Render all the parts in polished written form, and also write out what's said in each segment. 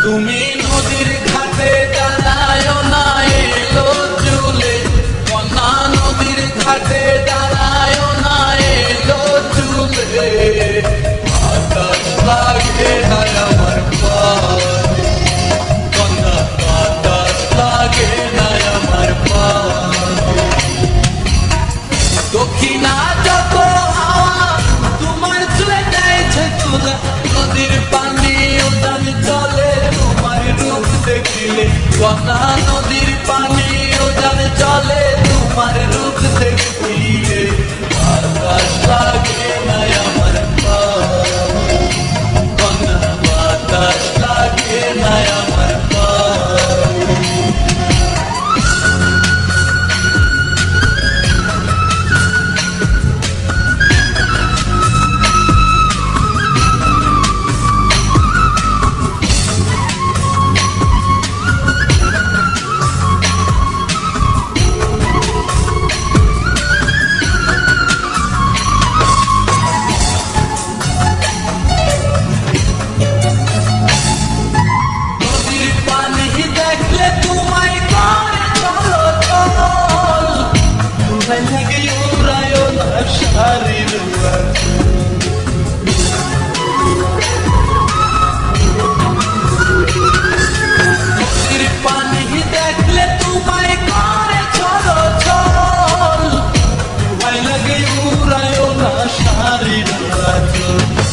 তুমি নদীর ঘাটে দাঁড়ায় না এলো চুলে, কন্যা নদীর ঘাটে দাঁড়ায় না এলো চুলে, বাতাস লাগে না আমার পায়ে, কন্যা বাতাস লাগে না আমার পায়ে। দক্ষিণা যত হাওয়া তোমার চলে যাইছে তুলা, নদীর পানি উদান চলে তোমার রূপ দেখিলে, কন্যা নদীর পানি উদান চলে তোমার রূপ দেখিলে, বাতাস লাগে না আমার পায়ে, কন্যা বাতাস লাগে না আমার পায়ে।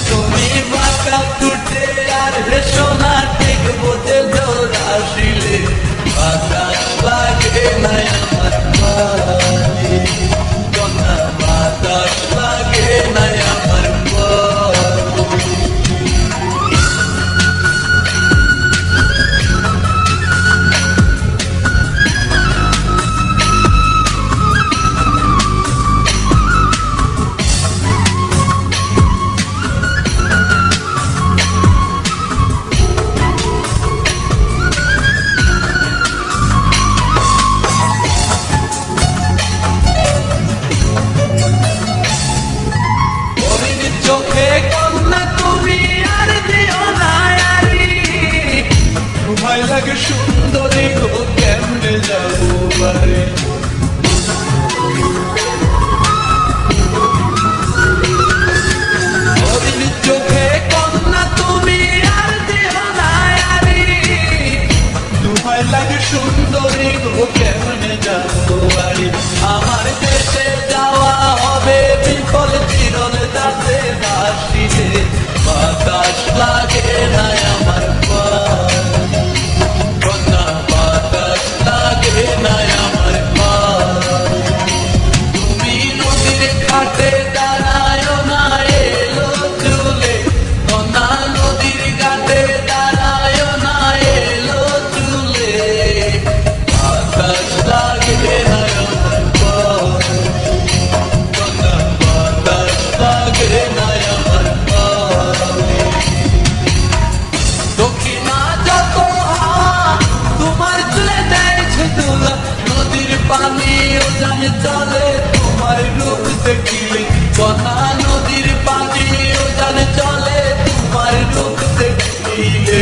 তুমি বাঁকা টুটে আর সোনা টেকবো যে দৌড়াশিলে, বাতাস লাগে না আমার পায়ে, কন্যা বাতাস লাগে না আমার পায়ে। চোখে কন্যা তুমি আর দিও না আরি, ভয় লাগে সুন্দরী গো কেমনে যাবো বাড়ি, চোখে কন্যা তুমি আর দিও না আরি, ভয় লাগে সুন্দরী গো কেমনে যাবো বাড়ি, আমার দেশে যাওয়া হবে বিফল চিরল যাতে বাসিলে, বাতাস লাগে না আমার পায়ে, কন্যা বাতাস লাগে না আমার পায়ে। তুমি নদীর ঘাটে দাঁড়ায় না এলো চুলে, কন্যা নদীর ঘাটে দাঁড়ায় না এলো চুলে, বাতাস লাগে না আমার পায়ে, কন্যা বাতাস লাগে না আমার পায়ে। দক্ষিণা যত হাওয়া তোমার চলে যাইছে তুলা, নদীর পানি উজান চলে তোমার রূপ দেখিলে, কন্যা নদীর পানি উজান চলে তোমার রূপ দেখিলে।